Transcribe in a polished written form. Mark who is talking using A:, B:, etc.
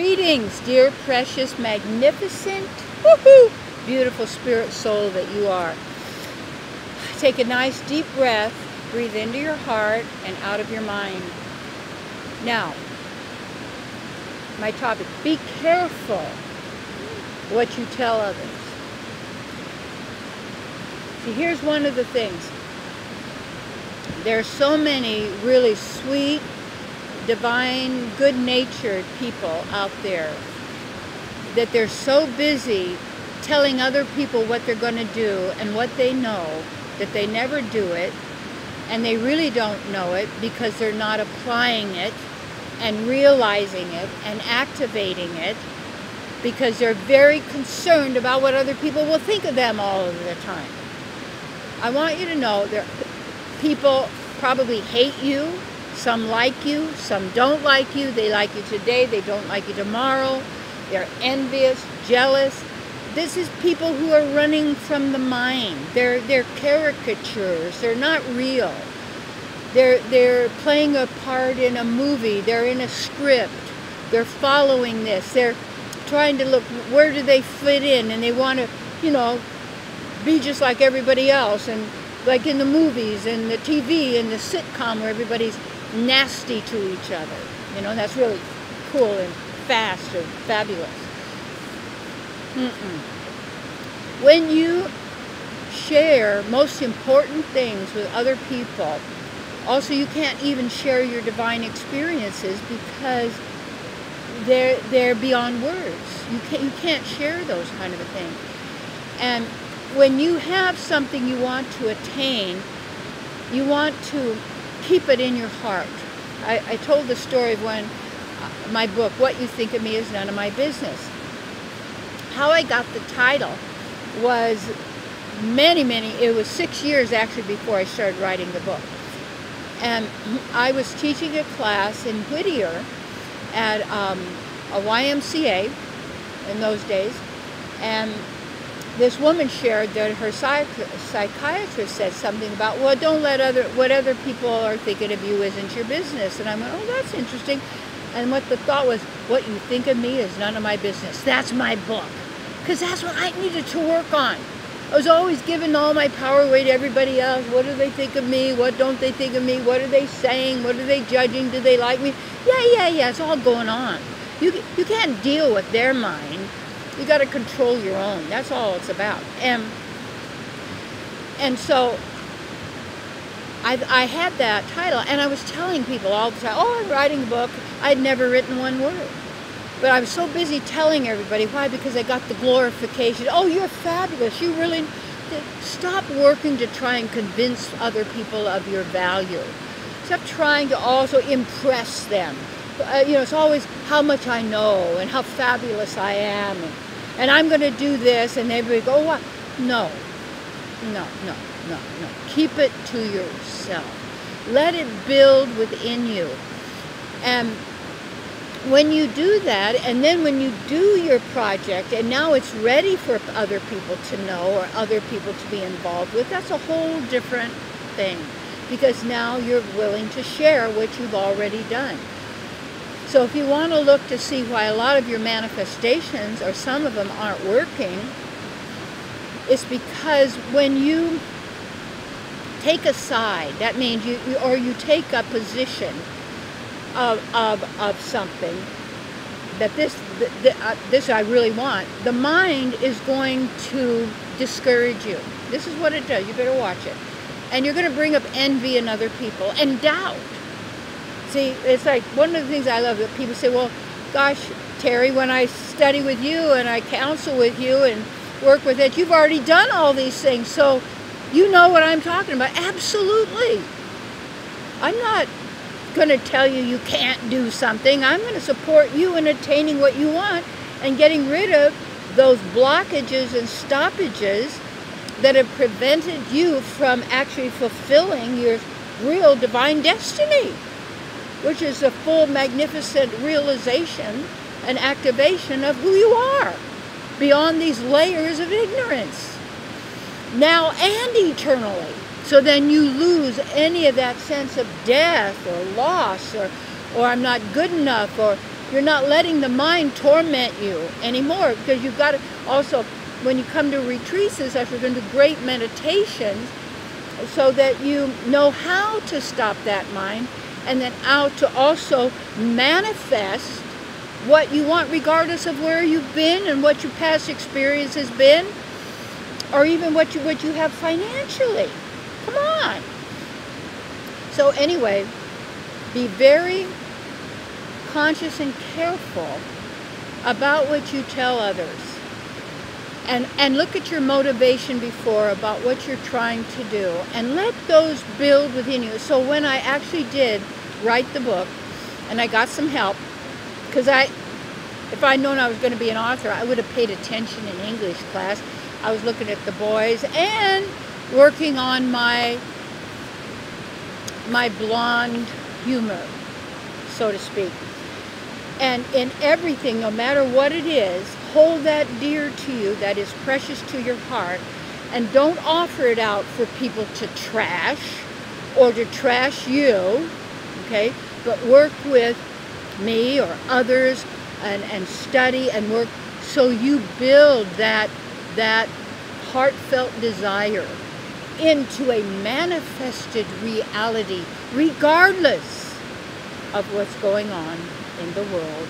A: Greetings, dear, precious, magnificent, woohoo, beautiful spirit soul that you are. Take a nice deep breath, breathe into your heart and out of your mind. Now, my topic, be careful what you tell others. See, here's one of the things. There are so many really sweet, divine, good-natured people out there that they're so busy telling other people what they're going to do and what they know that they never do it, and they really don't know it because they're not applying it and realizing it and activating it because they're very concerned about what other people will think of them all of the time. I want you to know that people probably hate you. Some like you, some don't like you. They like you today, they don't like you tomorrow. They're envious, jealous. This is people who are running from the mind. They're caricatures. They're not real. They're playing a part in a movie. They're in a script. They're following this. They're trying to look, where do they fit in? And they want to, you know, be just like everybody else. And like in the movies and the TV and the sitcom where everybody's nasty to each other. You know, that's really cool and fast and fabulous. When you share most important things with other people, also you can't even share your divine experiences because they're beyond words. You can't share those kind of a thing. And when you have something you want to attain, you want to keep it in your heart. I told the story of when my book, What You Think of Me Is None of My Business. How I got the title was it was 6 years actually before I started writing the book. And I was teaching a class in Whittier at a YMCA in those days, and this woman shared that her psychiatrist said something about, well, don't let what other people are thinking of you isn't your business. And I went, oh, that's interesting. And what the thought was, what you think of me is none of my business. That's my book. Because that's what I needed to work on. I was always giving all my power away to everybody else. What do they think of me? What don't they think of me? What are they saying? What are they judging? Do they like me? Yeah, it's all going on. You can't deal with their mind. You got to control your own. That's all it's about. And so I had that title, and I was telling people all the time, oh, I'm writing a book. I'd never written one word. But I was so busy telling everybody. Why? Because I got the glorification. Oh, you're fabulous. You really... Stop working to try and convince other people of your value. Stop trying to also impress them. You know, it's always how much I know and how fabulous I am. And I'm going to do this, and everybody go, oh, what? No. Keep it to yourself. Let it build within you. And when you do that, and then when you do your project, and now it's ready for other people to know or other people to be involved with, that's a whole different thing. Because now you're willing to share what you've already done. So if you want to look to see why a lot of your manifestations, or some of them, aren't working, it's because when you take a side, that means you take a position of something, that this I really want, the mind is going to discourage you. This is what it does. You better watch it. And you're going to bring up envy in other people and doubt. See, it's like one of the things I love that people say, well, gosh, Terry, when I study with you and I counsel with you and work with it, you've already done all these things, so you know what I'm talking about. Absolutely. I'm not going to tell you you can't do something. I'm going to support you in attaining what you want and getting rid of those blockages and stoppages that have prevented you from actually fulfilling your real divine destiny, which is a full, magnificent realization and activation of who you are, beyond these layers of ignorance, now and eternally. So then you lose any of that sense of death or loss or I'm not good enough or You're not letting the mind torment you anymore, because you've got to also, when you come to retreats and such, we're going to do great meditations so that you know how to stop that mind, and then how to also manifest what you want, regardless of where you've been and what your past experience has been, or even what you have financially. Come on. So anyway, be very conscious and careful about what you tell others. And look at your motivation before about what you're trying to do, and let those build within you. So when I actually did write the book, and I got some help, because if I'd known I was going to be an author, I would have paid attention in English class. I was looking at the boys and working on my blonde humor, so to speak. And in everything, no matter what it is, hold that dear to you, that is precious to your heart, and don't offer it out for people to trash or to trash you, okay? But work with me or others and study and work so you build that heartfelt desire into a manifested reality, regardless of what's going on in the world.